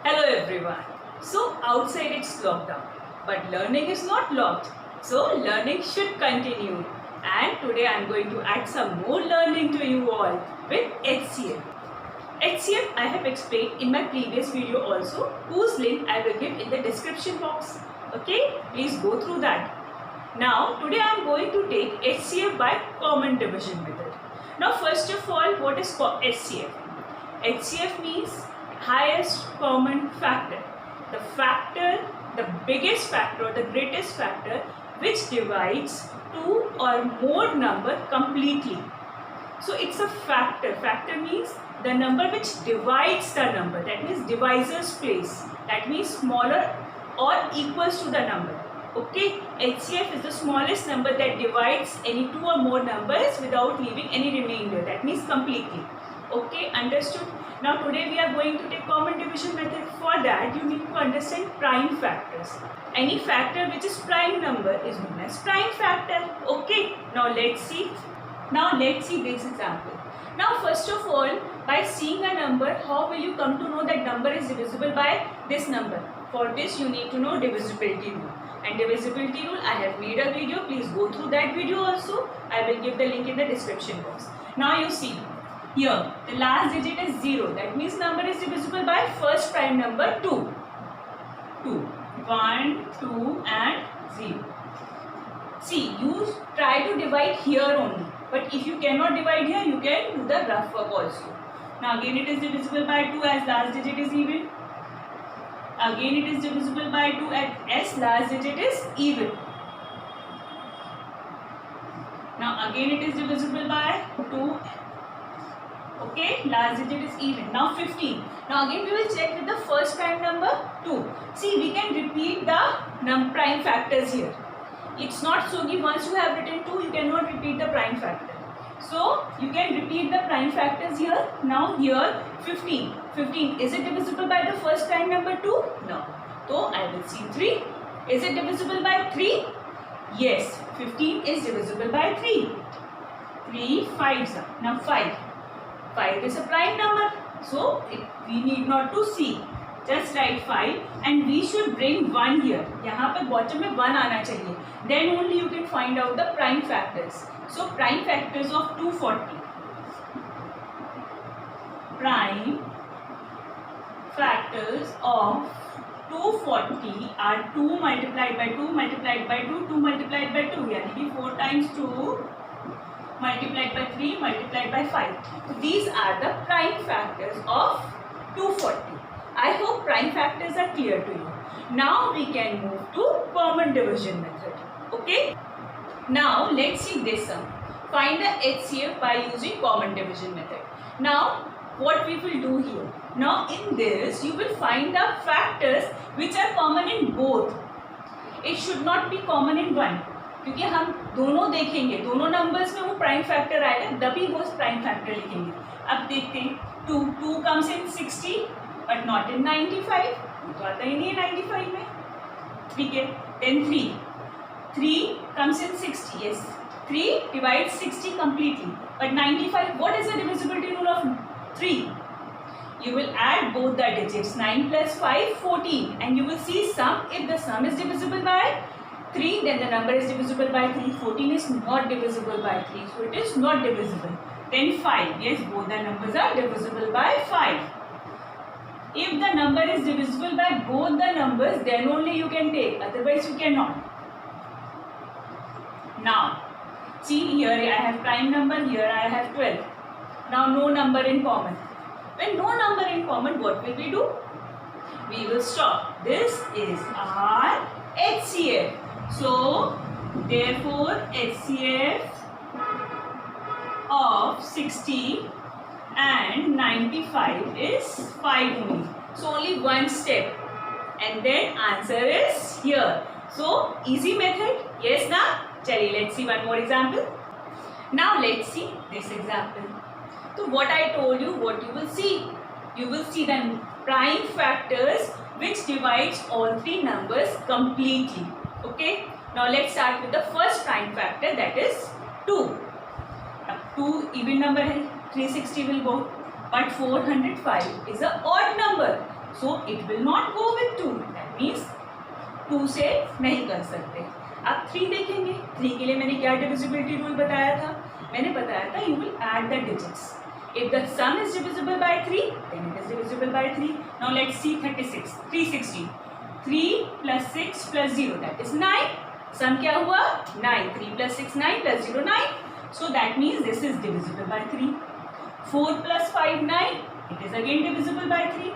Hello everyone. So outside it's lockdown, but learning is not locked. So learning should continue. And today I'm going to add some more learning to you all with HCF. HCF I have explained in my previous video also, whose link I will give in the description box. Okay, please go through that. Now today I am going to take HCF by common division method. Now first of all, what is HCF? HCF means highest common factor. The factor, the biggest factor or the greatest factor which divides two or more number completely. So it's a factor. Factor means the number which divides the number. That means divisor's place. That means smaller or equals to the number. Okay, HCF is the smallest number that divides any two or more numbers without leaving any remainder. That means completely. Okay, understood? Now today we are going to take common division method. For that you need to understand prime factors. Any factor which is prime number is known as prime factor. Okay, now let's see. This example. Now first of all, by seeing a number, how will you come to know that number is divisible by this number? For this you need to know divisibility rule. And divisibility rule, I have made a video. Please go through that video also. I will give the link in the description box. Now you see. Here, the last digit is 0. That means number is divisible by first prime number 2. 1, 2 and 0. See, you try to divide here only. But if you cannot divide here, you can do the rough work also. Now again it is divisible by 2 as last digit is even. Again it is divisible by 2 as last digit is even. Now again it is divisible by 2. Okay, last digit is even. Now 15. Now again we will check with the first prime number 2. See, we can repeat the prime factors here. It's not so that once you have written 2, you cannot repeat the prime factor. So you can repeat the prime factors here. Now here 15. 15, is it divisible by the first prime number 2? No. So I will see 3. Is it divisible by 3? Yes, 15 is divisible by 3. 3 5s are. Now 5. 5 is a prime number, so we need not to see. Just write 5 and we should bring 1 here. यहाँ पे bottom में 1 आना चाहिए. Then only you can find out the prime factors. So prime factors of 240. Prime factors of 240 are 2 multiplied by 2 multiplied by 2, 2 multiplied by 2. यानी कि 4 times 2 multiplied by 3 multiplied by 5. So these are the prime factors of 240. I hope prime factors are clear to you. Now we can move to common division method. Okay. Now let's see this sum. Find the HCF by using common division method. Now what we will do here. Now in this you will find the factors which are common in both. It should not be common in one. क्योंकि हम दोनों देखेंगे, दोनों numbers में वो prime factor आएगा, तभी वो प्राइम फैक्टर लिखेंगे. अब देखते हैं 2 comes in 60 but not in 95. तो आता ही नहीं है 95 में. ठीक है. Then 3 comes in 60. Yes, 3 divides 60 completely. But 95, what is the divisibility rule of 3? You will add both the digits. 9 plus 5, 14. And you will see sum. If the sum is divisible by 3, then the number is divisible by 3. 14 is not divisible by 3. So it is not divisible. Then 5. Yes, both the numbers are divisible by 5. If the number is divisible by both the numbers, then only you can take. Otherwise you cannot. Now, see here I have prime number, here I have 12. Now no number in common. When no number in common, what will we do? We will stop. This is our HCF. So, therefore, HCF of 60 and 95 is 5 only. So, only one step. And then answer is here. So, easy method. Yes, na? Chali, let's see one more example. Now, let's see this example. So, what I told you, what you will see? You will see the prime factors which divides all three numbers completely. Okay. Now let's start with the first prime factor, that is 2. Now 2 even number है, 360 will go. But 405 is an odd number. so it will not go with 2. That means 2 से नहीं कर सकते. अब 3 देखेंगे. 3 के लिए मैंने क्या डिविजिबिलिटी रूल बताया था? मैंने बताया था you will add the digits. If the sum is divisible by 3, then it is divisible by 3. Now let's see 36, 360. 3 plus 6 plus 0, that is 9. Sum क्या हुआ? 9. 3 plus 6, 9 plus 0, 9. So that means this is divisible by 3. 4 plus 5, 9. It is again divisible by 3.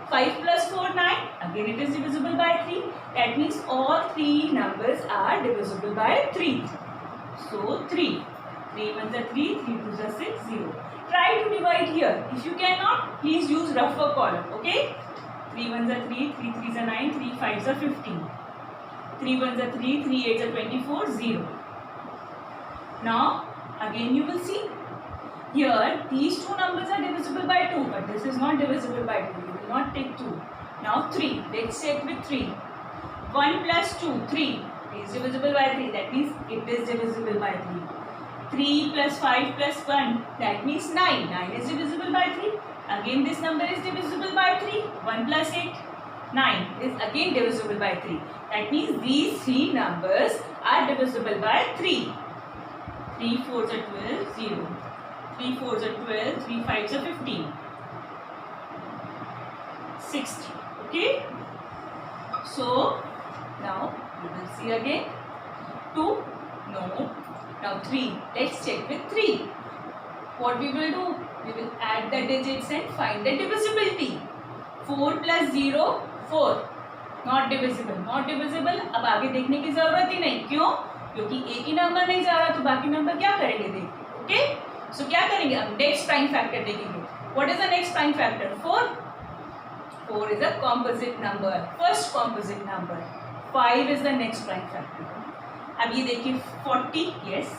5 plus 4, 9. Again it is divisible by 3. That means all three numbers are divisible by 3. So 3. 3 ones are 3, 3 twos are 6, 0. Try to divide here. If you cannot, please use rougher column. Okay? 3 ones are 3, 3 threes are 9, 3 fives are 15. 3 ones are 3, 3 eights are 24, 0. Now, again you will see. Here, these two numbers are divisible by 2, but this is not divisible by 2. You will not take 2. Now 3. Let's check with 3. 1 plus 2, 3. 3 is divisible by 3. That means it is divisible by 3. 3 plus 5 plus 1. That means 9. 9 is divisible by 3. Again this number is divisible by 3. 1 plus 8. 9 is again divisible by 3. That means these three numbers are divisible by 3. 3 fours are 12, 0. 3 fours are 12, 3 fives are 15. 60. Okay? So, now we will see again. 2. No. Now 3. Let's check with 3. What we will do? We will add the digits and find the divisibility. 4 plus 0, 4. Not divisible. Not divisible. अब आगे देखने की जरूरत ही नहीं. क्यों? क्योंकि एक ही number नहीं जा रहा तो बाकी नंबर क्या करेंगे देख. ओके? सो क्या करेंगे? अब नेक्स्ट प्राइम फैक्टर देखेंगे. What is the next prime factor? 4. 4 is a composite number. First composite number. 5 is the next prime factor. अब ये देखिए 40. Yes.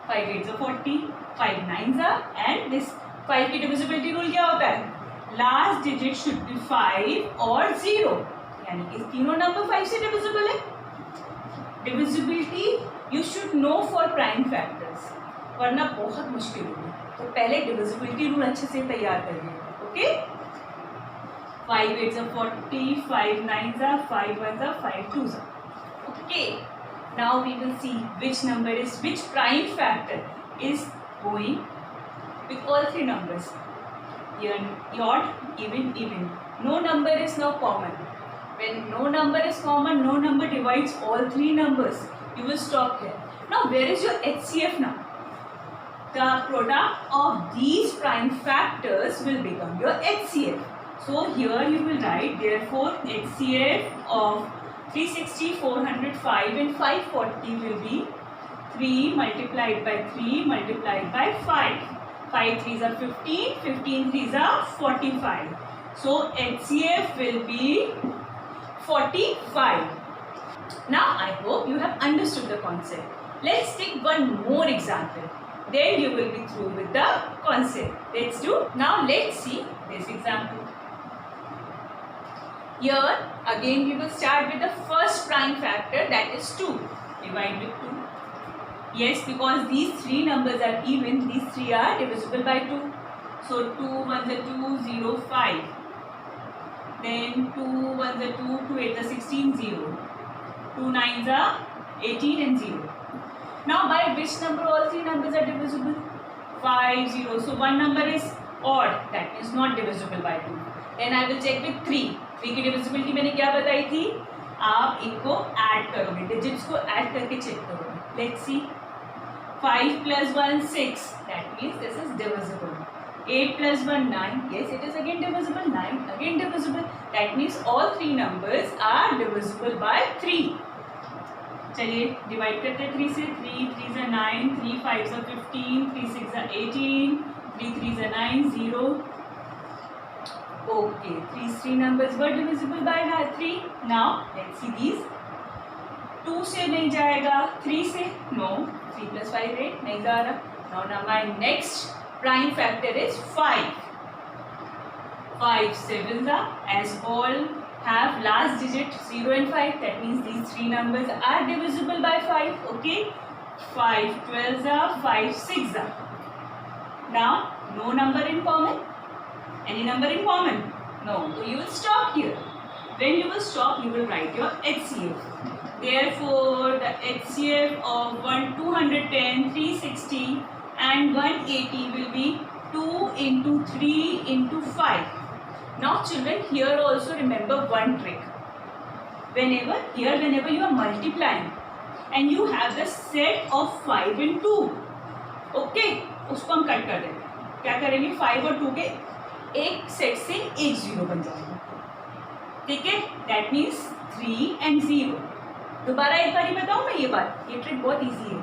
5 8s are 40. 5 9s are and this 5 की divisibility rule क्या होता है? Last digit should be 5 or 0. यानी कि तीनों नंबर 5 से divisible है. Divisibility you should know for prime factors. वरना बहुत मुश्किल होगी. तो पहले divisibility rule अच्छे से तैयार करिए. Okay? 5 8s are 40. 5 9s are 5 1s are 5 2s are. Okay. Now we will see which number is which prime factor is going with all three numbers. Here odd, even, even. No number is now common. When no number is common, no number divides all three numbers. You will stop here. Now where is your HCF now? The product of these prime factors will become your HCF. So here you will write therefore HCF of 360, 405 and 540 will be 3 multiplied by 3 multiplied by 5. 5 3s are 15, 15 3s are 45. So HCF will be 45. Now I hope you have understood the concept. Let's take one more example. Then you will be through with the concept. Let's do. Now let's see this example. Here again we will start with the first prime factor, that is 2. Divide with 2. Yes, because these three numbers are even, these three are divisible by 2. So 2 1s are 2, 0, 5. Then 2 1s are 2, 2 8s are 16, 0. 2 9s are 18 and 0. Now by which number all three numbers are divisible? 5, 0. So one number is odd, that means not divisible by 2. Then I will check with 3. 3 की divisibility मैंने क्या बताई थी? आप इनको add करोगे, digits को add करके चेक करोगे. Let's see. 5 plus 1 6. That means this is divisible. 8 plus 1 9. Yes, it is again divisible. 9 again divisible. That means all three numbers are divisible by 3. चलिए डिवाइड करते हैं 3 से. 3 3s are 9, 3 5s are 15, 3 6s are 18, 3 3s are 9, 0. Okay, these three numbers were divisible by 3. Now let's see these. 2 से नहीं जाएगा, 3 से no. 3 plus 5 8 नहीं जा रहा. Now my next prime factor is 5. 5 7s are, as all have last digit 0 and 5. That means these three numbers are divisible by 5. Okay. 5 12s are, 5 6s are. Now no number in common. Any number in common? No, so you will stop here. When you will stop, you will write your HCF. Therefore, the HCF of 210, 360 and 180 will be 2 into 3 into 5. Now children, here also remember one trick. Whenever you are multiplying and you have the set of 5 and 2, okay, उसको हम cut कर देंगे. क्या करेंगे? 5 और 2 के एक set से एक जीरो बन जाएगा. ठीक है? That means 3 and 0. दोबारा एक बार बताऊँ मैं ये बात. ये ट्रिक बहुत इजी है.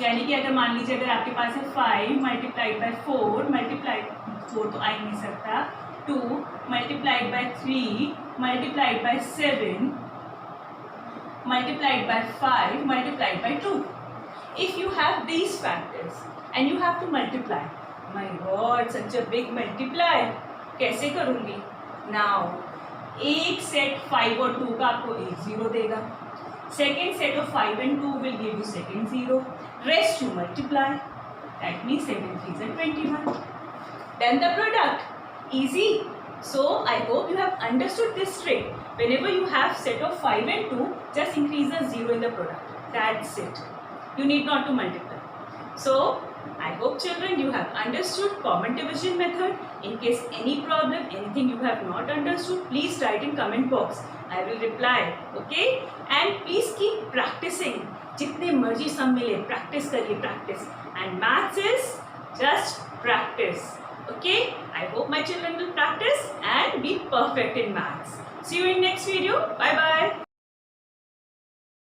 यानी कि अगर मान लीजिए अगर आपके पास है 5 मल्टीप्लाइड बाय 4 मल्टीप्लाइड 4 तो आ ही नहीं सकता, 2 multiplied by 3 multiplied by 7 multiplied by 5 multiplied by 2. If you have these factors and you have to multiply, my God, such a big multiply, कैसे करूँगी? Now, एक सेट 5 और 2 का आपको एक जीरो देगा. Second set of 5 and 2 will give you second zero. Rest you multiply. That means 7 3s are 21. Then the product. Easy. So I hope you have understood this trick. Whenever you have set of 5 and 2, just increase the 0 in the product. That's it. You need not to multiply. So I hope children you have understood common division method. In case any problem, anything you have not understood, please write in comment box. I will reply. Okay? And please keep practicing. जितने मर्जी सम मिले practice करिए practice. And maths is just practice. Okay? I hope my children will practice and be perfect in maths. See you in next video. Bye bye.